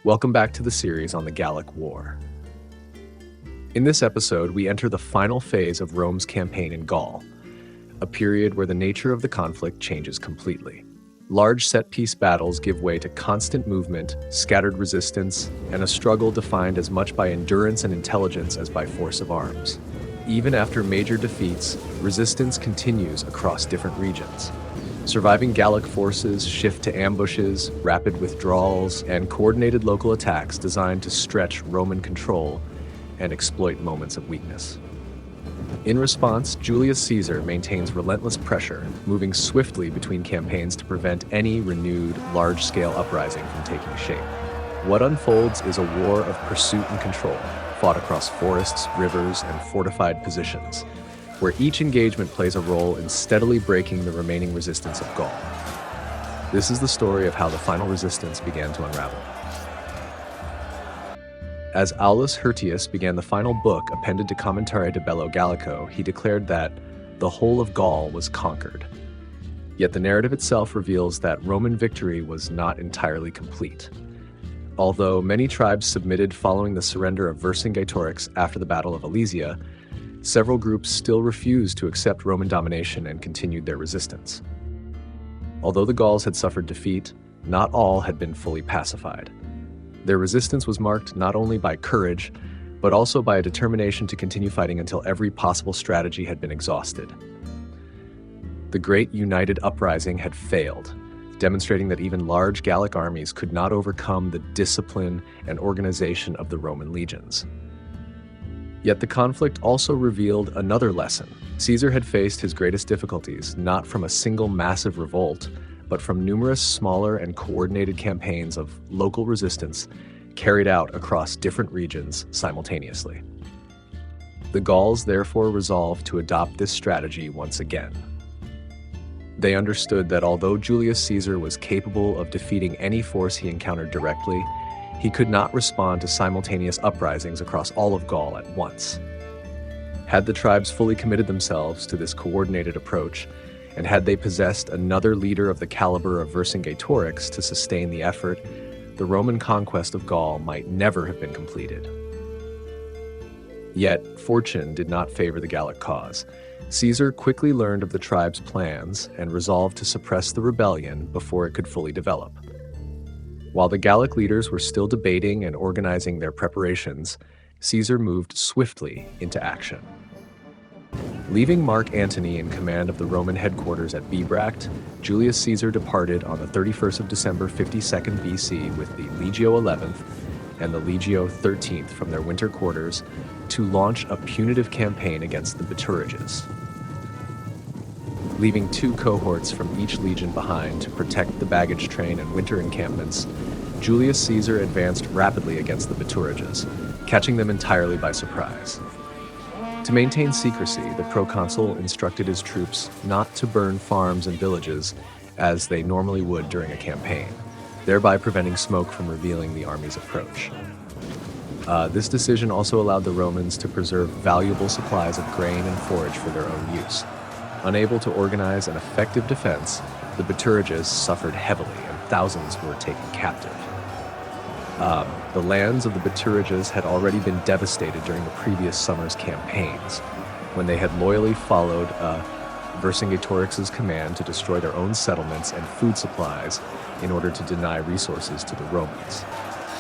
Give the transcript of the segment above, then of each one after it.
Welcome back to the series on the Gallic War. In this episode, we enter the final phase of Rome's campaign in Gaul, a period where the nature of the conflict changes completely. Large set-piece battles give way to constant movement, scattered resistance, and a struggle defined as much by endurance and intelligence as by force of arms. Even after major defeats, resistance continues across different regions. Surviving Gallic forces shift to ambushes, rapid withdrawals, and coordinated local attacks designed to stretch Roman control and exploit moments of weakness. In response, Julius Caesar maintains relentless pressure, moving swiftly between campaigns to prevent any renewed, large-scale uprising from taking shape. What unfolds is a war of pursuit and control, fought across forests, rivers, and fortified positions, where each engagement plays a role in steadily breaking the remaining resistance of Gaul. This is the story of how the final resistance began to unravel. As Aulus Hirtius began the final book appended to Commentare de Bello Gallico, he declared that the whole of Gaul was conquered. Yet the narrative itself reveals that Roman victory was not entirely complete. Although many tribes submitted following the surrender of Vercingetorix after the Battle of Alesia, several groups still refused to accept Roman domination and continued their resistance. Although the Gauls had suffered defeat, not all had been fully pacified. Their resistance was marked not only by courage, but also by a determination to continue fighting until every possible strategy had been exhausted. The Great United Uprising had failed, demonstrating that even large Gallic armies could not overcome the discipline and organization of the Roman legions. Yet the conflict also revealed another lesson. Caesar had faced his greatest difficulties not from a single massive revolt, but from numerous smaller and coordinated campaigns of local resistance carried out across different regions simultaneously. The Gauls therefore resolved to adopt this strategy once again. They understood that although Julius Caesar was capable of defeating any force he encountered directly, he could not respond to simultaneous uprisings across all of Gaul at once. Had the tribes fully committed themselves to this coordinated approach, and had they possessed another leader of the caliber of Vercingetorix to sustain the effort, the Roman conquest of Gaul might never have been completed. Yet, fortune did not favor the Gallic cause. Caesar quickly learned of the tribe's plans and resolved to suppress the rebellion before it could fully develop. While the Gallic leaders were still debating and organizing their preparations, Caesar moved swiftly into action. Leaving Mark Antony in command of the Roman headquarters at Bibracte, Julius Caesar departed on the 31st of December 52nd BC with the Legio XIth and the Legio XIII from their winter quarters to launch a punitive campaign against the Bituriges. Leaving two cohorts from each legion behind to protect the baggage train and winter encampments, Julius Caesar advanced rapidly against the Bituriges, catching them entirely by surprise. To maintain secrecy, the proconsul instructed his troops not to burn farms and villages as they normally would during a campaign, thereby preventing smoke from revealing the army's approach. This decision also allowed the Romans to preserve valuable supplies of grain and forage for their own use. Unable to organize an effective defense, the Bituriges suffered heavily and thousands were taken captive. The lands of the Bituriges had already been devastated during the previous summer's campaigns, when they had loyally followed Vercingetorix's command to destroy their own settlements and food supplies in order to deny resources to the Romans.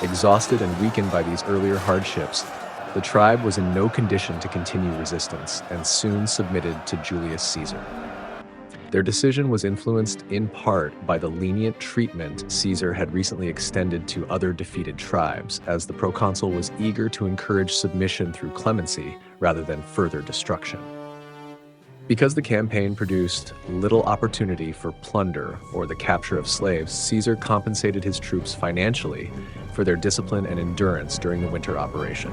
Exhausted and weakened by these earlier hardships, the tribe was in no condition to continue resistance and soon submitted to Julius Caesar. Their decision was influenced in part by the lenient treatment Caesar had recently extended to other defeated tribes, as the proconsul was eager to encourage submission through clemency rather than further destruction. Because the campaign produced little opportunity for plunder or the capture of slaves, Caesar compensated his troops financially for their discipline and endurance during the winter operation.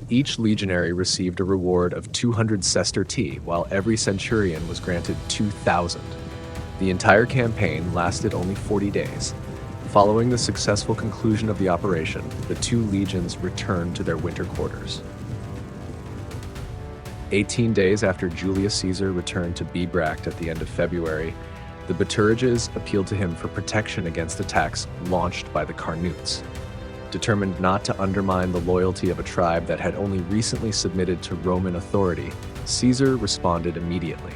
Each legionary received a reward of 200 sestertii, while every centurion was granted 2,000. The entire campaign lasted only 40 days. Following the successful conclusion of the operation, the two legions returned to their winter quarters. 18 days after Julius Caesar returned to Bibracte at the end of February, The Bituriges appealed to him for protection against attacks launched by the Carnutes. Determined not to undermine the loyalty of a tribe that had only recently submitted to Roman authority, Caesar responded immediately.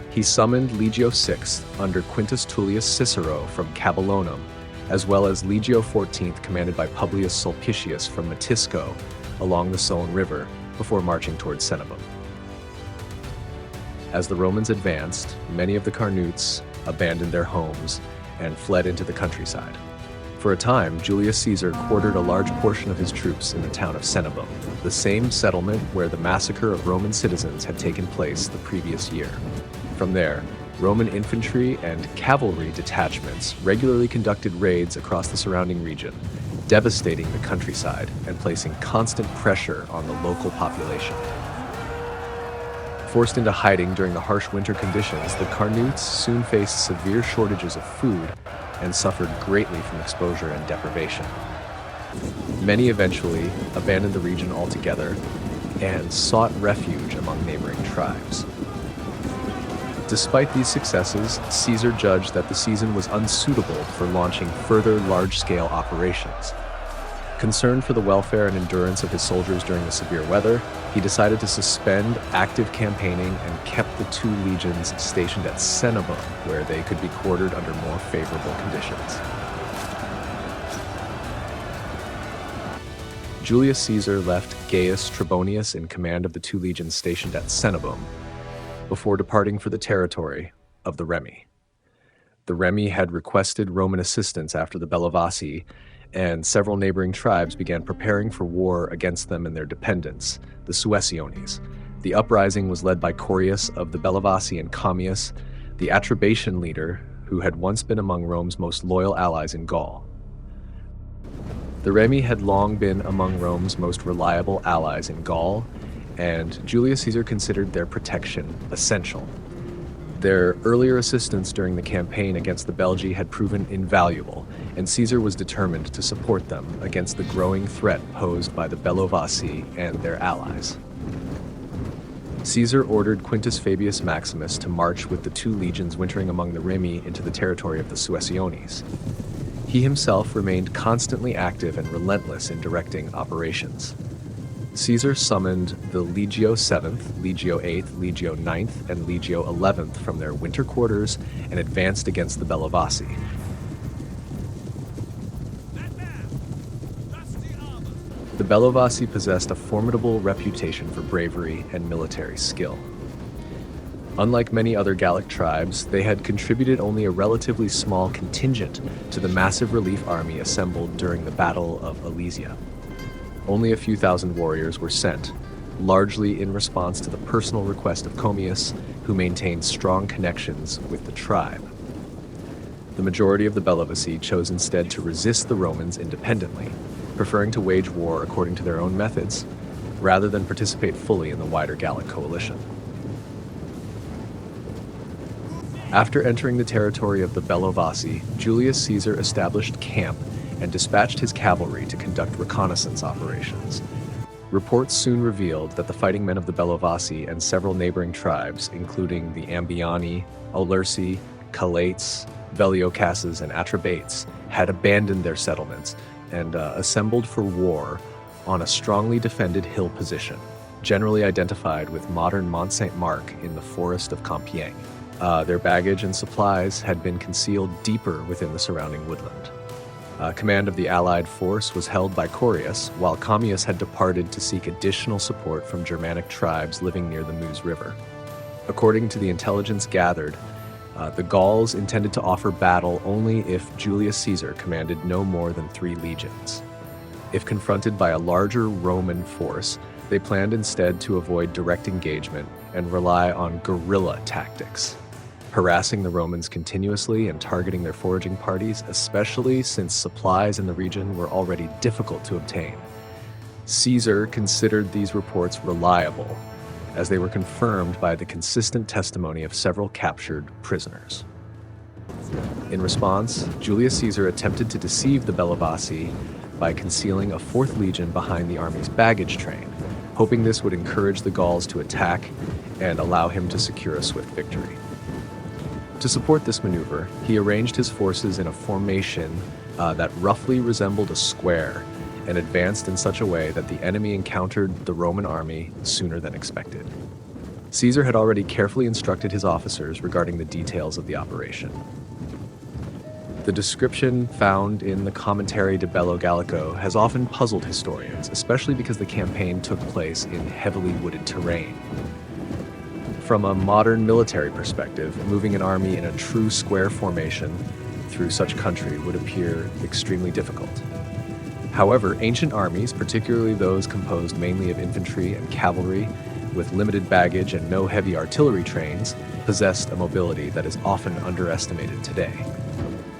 He summoned Legio VI under Quintus Tullius Cicero from Cabellonum, as well as Legio XIV commanded by Publius Sulpicius from Matisco along the Sone River before marching towards Cenabum. As the Romans advanced, many of the Carnutes abandoned their homes and fled into the countryside. For a time, Julius Caesar quartered a large portion of his troops in the town of Cenabum, the same settlement where the massacre of Roman citizens had taken place the previous year. From there, Roman infantry and cavalry detachments regularly conducted raids across the surrounding region, devastating the countryside and placing constant pressure on the local population. Forced into hiding during the harsh winter conditions, the Carnutes soon faced severe shortages of food and suffered greatly from exposure and deprivation. Many eventually abandoned the region altogether and sought refuge among neighboring tribes. Despite these successes, Caesar judged that the season was unsuitable for launching further large-scale operations. Concerned for the welfare and endurance of his soldiers during the severe weather, he decided to suspend active campaigning and kept the two legions stationed at Cenabum, where they could be quartered under more favorable conditions. Julius Caesar left Gaius Trebonius in command of the two legions stationed at Cenabum, before departing for the territory of the Remi. The Remi had requested Roman assistance after the Bellovaci, and several neighboring tribes began preparing for war against them and their dependents, the Suessiones. The uprising was led by Corius of the Bellovaci and Commius, the Atrebatian leader who had once been among Rome's most loyal allies in Gaul. The Remi had long been among Rome's most reliable allies in Gaul, and Julius Caesar considered their protection essential. Their earlier assistance during the campaign against the Belgi had proven invaluable, and Caesar was determined to support them against the growing threat posed by the Bellovaci and their allies. Caesar ordered Quintus Fabius Maximus to march with the two legions wintering among the Remi into the territory of the Suessiones. He himself remained constantly active and relentless in directing operations. Caesar summoned the Legio VII, Legio VIII, Legio IX, and Legio XI from their winter quarters and advanced against the Bellovaci. The Bellovaci possessed a formidable reputation for bravery and military skill. Unlike many other Gallic tribes, they had contributed only a relatively small contingent to the massive relief army assembled during the Battle of Alesia. Only a few thousand warriors were sent, largely in response to the personal request of Commius, who maintained strong connections with the tribe. The majority of the Bellovaci chose instead to resist the Romans independently, preferring to wage war according to their own methods, rather than participate fully in the wider Gallic coalition. After entering the territory of the Bellovaci, Julius Caesar established camp and dispatched his cavalry to conduct reconnaissance operations. Reports soon revealed that the fighting men of the Bellovaci and several neighboring tribes, including the Ambiani, Aulursi, Calates, Veliocases, and Atrebates, had abandoned their settlements and assembled for war on a strongly defended hill position, generally identified with modern Mont Saint-Marc in the forest of Compiègne. Their baggage and supplies had been concealed deeper within the surrounding woodland. Command of the Allied force was held by Corius, while Commius had departed to seek additional support from Germanic tribes living near the Meuse River. According to the intelligence gathered, the Gauls intended to offer battle only if Julius Caesar commanded no more than 3 legions. If confronted by a larger Roman force, they planned instead to avoid direct engagement and rely on guerrilla tactics, harassing the Romans continuously and targeting their foraging parties, especially since supplies in the region were already difficult to obtain. Caesar considered these reports reliable, as they were confirmed by the consistent testimony of several captured prisoners. In response, Julius Caesar attempted to deceive the Bellovaci by concealing a 4th legion behind the army's baggage train, hoping this would encourage the Gauls to attack and allow him to secure a swift victory. To support this maneuver, he arranged his forces in a formation that roughly resembled a square and advanced in such a way that the enemy encountered the Roman army sooner than expected. Caesar had already carefully instructed his officers regarding the details of the operation. The description found in the Commentary de Bello Gallico has often puzzled historians, especially because the campaign took place in heavily wooded terrain. From a modern military perspective, moving an army in a true square formation through such country would appear extremely difficult. However, ancient armies, particularly those composed mainly of infantry and cavalry, with limited baggage and no heavy artillery trains, possessed a mobility that is often underestimated today.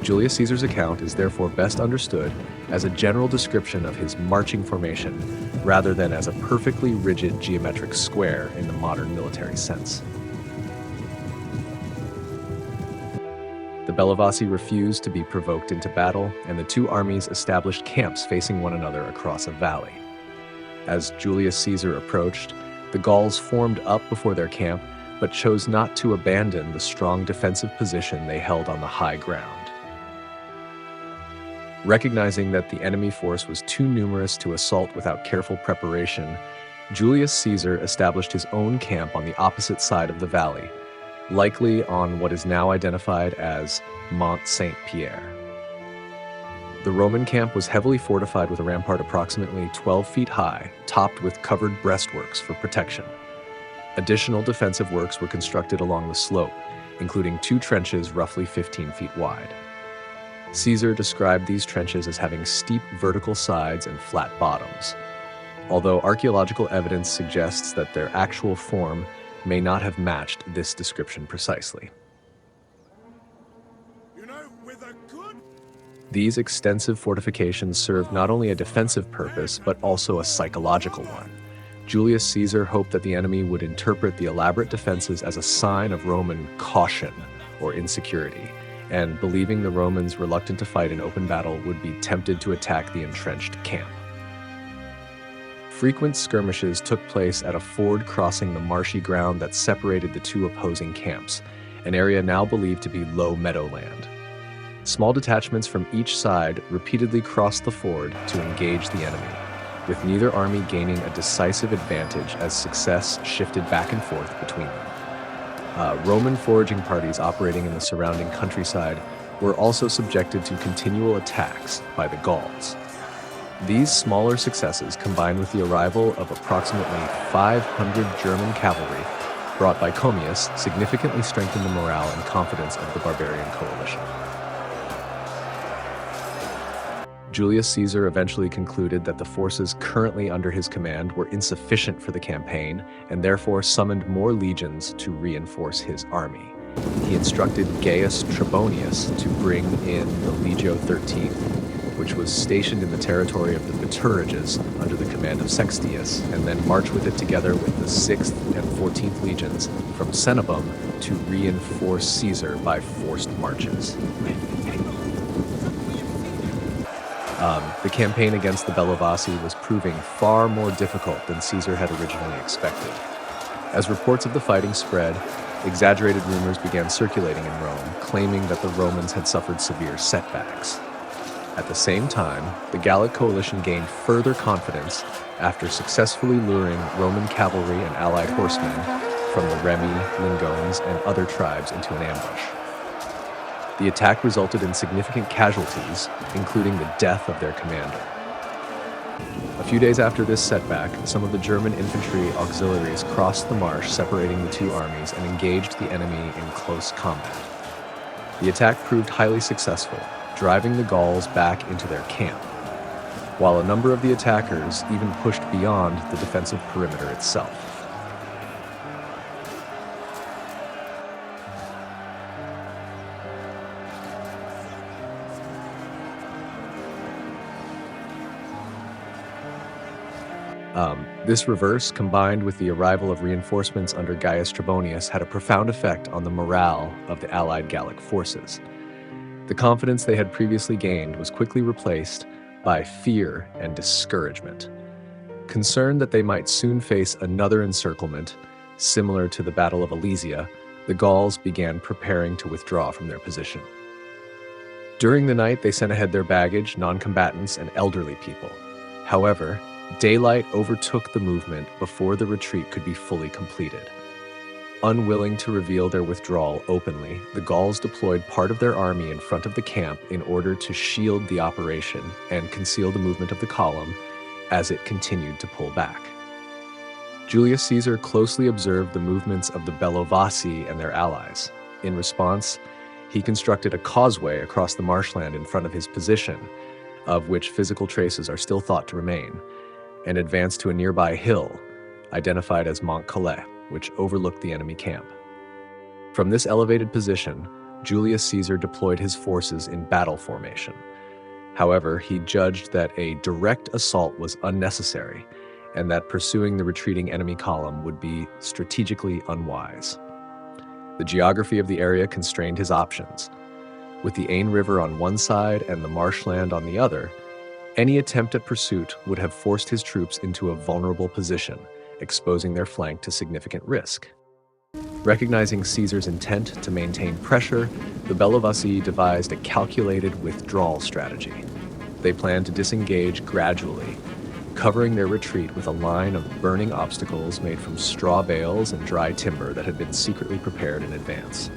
Julius Caesar's account is therefore best understood as a general description of his marching formation, rather than as a perfectly rigid geometric square in the modern military sense. The Bellovaci refused to be provoked into battle, and the two armies established camps facing one another across a valley. As Julius Caesar approached, the Gauls formed up before their camp, but chose not to abandon the strong defensive position they held on the high ground. Recognizing that the enemy force was too numerous to assault without careful preparation, Julius Caesar established his own camp on the opposite side of the valley, likely on what is now identified as Mont Saint-Pierre. The Roman camp was heavily fortified with a rampart approximately 12 feet high, topped with covered breastworks for protection. Additional defensive works were constructed along the slope, including 2 trenches roughly 15 feet wide. Caesar described these trenches as having steep vertical sides and flat bottoms, although archaeological evidence suggests that their actual form may not have matched this description precisely. These extensive fortifications served not only a defensive purpose, but also a psychological one. Julius Caesar hoped that the enemy would interpret the elaborate defenses as a sign of Roman caution or insecurity, and believing the Romans reluctant to fight in open battle would be tempted to attack the entrenched camp. Frequent skirmishes took place at a ford crossing the marshy ground that separated the two opposing camps, an area now believed to be low meadowland. Small detachments from each side repeatedly crossed the ford to engage the enemy, with neither army gaining a decisive advantage as success shifted back and forth between them. Roman foraging parties operating in the surrounding countryside were also subjected to continual attacks by the Gauls. These smaller successes, combined with the arrival of approximately 500 German cavalry brought by Commius, significantly strengthened the morale and confidence of the barbarian coalition. Julius Caesar eventually concluded that the forces currently under his command were insufficient for the campaign, and therefore summoned more legions to reinforce his army. He instructed Gaius Trebonius to bring in the Legio XIII, which was stationed in the territory of the Bituriges under the command of Sextius, and then march with it together with the 6th and 14th legions from Cenabum to reinforce Caesar by forced marches. The campaign against the Bellovaci was proving far more difficult than Caesar had originally expected. As reports of the fighting spread, exaggerated rumors began circulating in Rome, claiming that the Romans had suffered severe setbacks. At the same time, the Gallic coalition gained further confidence after successfully luring Roman cavalry and allied horsemen from the Remi, Lingones, and other tribes into an ambush. The attack resulted in significant casualties, including the death of their commander. A few days after this setback, some of the German infantry auxiliaries crossed the marsh separating the two armies and engaged the enemy in close combat. The attack proved highly successful, driving the Gauls back into their camp, while a number of the attackers even pushed beyond the defensive perimeter itself. This reverse, combined with the arrival of reinforcements under Gaius Trebonius, had a profound effect on the morale of the allied Gallic forces. The confidence they had previously gained was quickly replaced by fear and discouragement. Concerned that they might soon face another encirclement, similar to the Battle of Alesia, the Gauls began preparing to withdraw from their position. During the night, they sent ahead their baggage, non-combatants, and elderly people. However, daylight overtook the movement before the retreat could be fully completed. Unwilling to reveal their withdrawal openly, the Gauls deployed part of their army in front of the camp in order to shield the operation and conceal the movement of the column as it continued to pull back. Julius Caesar closely observed the movements of the Bellovaci and their allies. In response, he constructed a causeway across the marshland in front of his position, of which physical traces are still thought to remain, and advanced to a nearby hill, identified as Mont Calais, which overlooked the enemy camp. From this elevated position, Julius Caesar deployed his forces in battle formation. However, he judged that a direct assault was unnecessary, and that pursuing the retreating enemy column would be strategically unwise. The geography of the area constrained his options. With the Ain River on one side and the marshland on the other, any attempt at pursuit would have forced his troops into a vulnerable position, exposing their flank to significant risk. Recognizing Caesar's intent to maintain pressure, the Bellovaci devised a calculated withdrawal strategy. They planned to disengage gradually, covering their retreat with a line of burning obstacles made from straw bales and dry timber that had been secretly prepared in advance.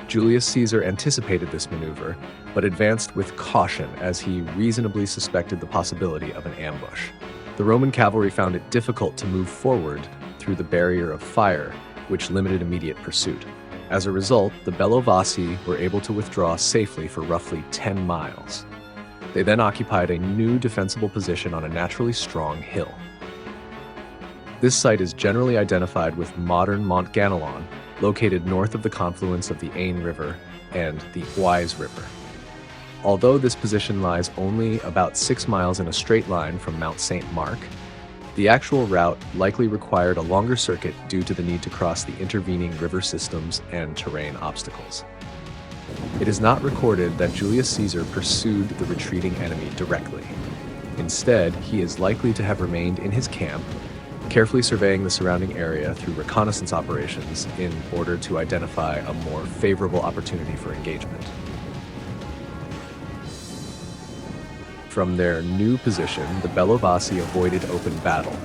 Julius Caesar anticipated this maneuver, but advanced with caution as he reasonably suspected the possibility of an ambush. The Roman cavalry found it difficult to move forward through the barrier of fire, which limited immediate pursuit. As a result, the Bellovaci were able to withdraw safely for roughly 10 miles. They then occupied a new defensible position on a naturally strong hill. This site is generally identified with modern Mont Ganelon, located north of the confluence of the Ain River and the Oise River. Although this position lies only about 6 miles in a straight line from Mount St. Mark, the actual route likely required a longer circuit due to the need to cross the intervening river systems and terrain obstacles. It is not recorded that Julius Caesar pursued the retreating enemy directly. Instead, he is likely to have remained in his camp, carefully surveying the surrounding area through reconnaissance operations in order to identify a more favorable opportunity for engagement. From their new position, the Bellovaci avoided open battle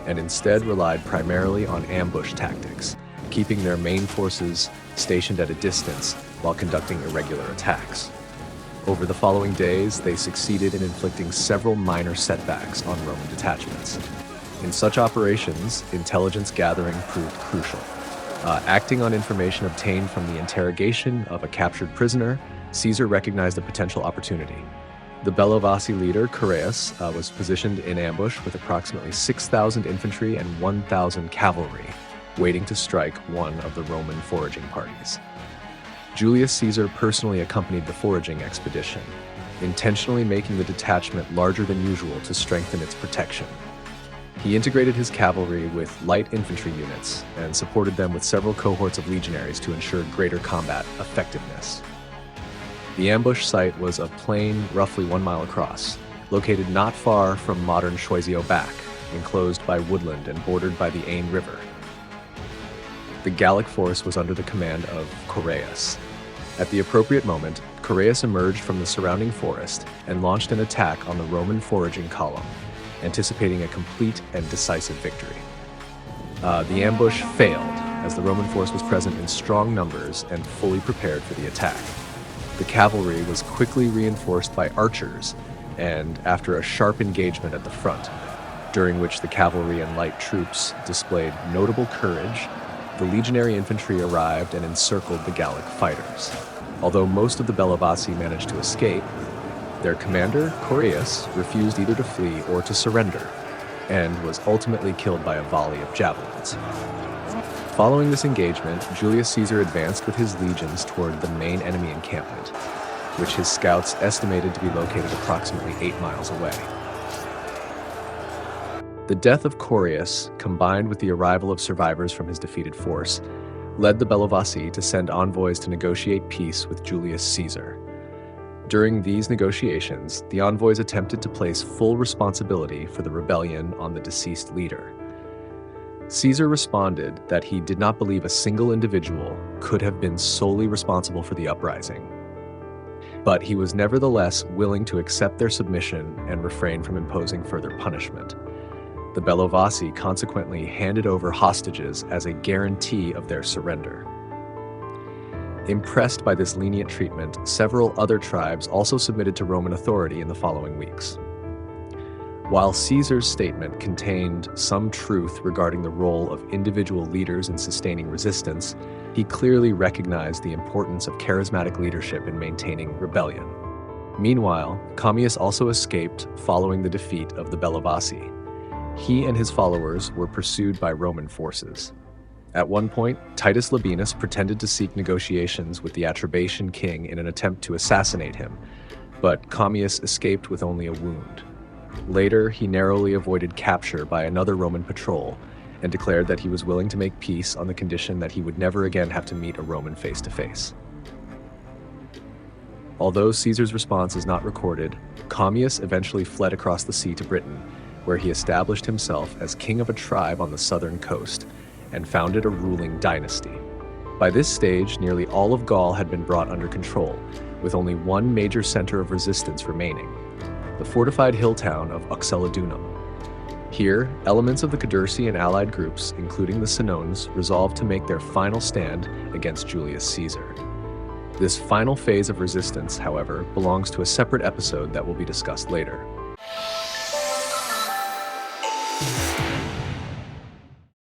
and instead relied primarily on ambush tactics, keeping their main forces stationed at a distance while conducting irregular attacks. Over the following days, they succeeded in inflicting several minor setbacks on Roman detachments. In such operations, intelligence gathering proved crucial. Acting on information obtained from the interrogation of a captured prisoner, Caesar recognized a potential opportunity. The Bellovaci leader, Carrus, was positioned in ambush with approximately 6,000 infantry and 1,000 cavalry, waiting to strike one of the Roman foraging parties. Julius Caesar personally accompanied the foraging expedition, intentionally making the detachment larger than usual to strengthen its protection. He integrated his cavalry with light infantry units and supported them with several cohorts of legionaries to ensure greater combat effectiveness. The ambush site was a plain roughly 1 mile across, located not far from modern Choisy-au-Bac, enclosed by woodland and bordered by the Ain River. The Gallic force was under the command of Carrus. At the appropriate moment, Carrus emerged from the surrounding forest and launched an attack on the Roman foraging column, anticipating a complete and decisive victory. The ambush failed, as the Roman force was present in strong numbers and fully prepared for the attack. The cavalry was quickly reinforced by archers, and after a sharp engagement at the front, during which the cavalry and light troops displayed notable courage, the legionary infantry arrived and encircled the Gallic fighters. Although most of the Bellovaci managed to escape, their commander, Carrus, refused either to flee or to surrender, and was ultimately killed by a volley of javelins. Following this engagement, Julius Caesar advanced with his legions toward the main enemy encampment, which his scouts estimated to be located approximately 8 miles away. The death of Carrus, combined with the arrival of survivors from his defeated force, led the Bellovaci to send envoys to negotiate peace with Julius Caesar. During these negotiations, the envoys attempted to place full responsibility for the rebellion on the deceased leader. Caesar responded that he did not believe a single individual could have been solely responsible for the uprising, but he was nevertheless willing to accept their submission and refrain from imposing further punishment. The Bellovaci consequently handed over hostages as a guarantee of their surrender. Impressed by this lenient treatment, several other tribes also submitted to Roman authority in the following weeks. While Caesar's statement contained some truth regarding the role of individual leaders in sustaining resistance, he clearly recognized the importance of charismatic leadership in maintaining rebellion. Meanwhile, Commius also escaped following the defeat of the Bellovaci. He and his followers were pursued by Roman forces. At one point, Titus Labienus pretended to seek negotiations with the Atrebatian king in an attempt to assassinate him, but Commius escaped with only a wound. Later, he narrowly avoided capture by another Roman patrol and declared that he was willing to make peace on the condition that he would never again have to meet a Roman face-to-face. Although Caesar's response is not recorded, Commius eventually fled across the sea to Britain, where he established himself as king of a tribe on the southern coast and founded a ruling dynasty. By this stage, nearly all of Gaul had been brought under control, with only one major center of resistance remaining: the fortified hill town of Uxellodunum. Here, elements of the Cadurci and allied groups, including the Senones, resolved to make their final stand against Julius Caesar. This final phase of resistance, however, belongs to a separate episode that will be discussed later.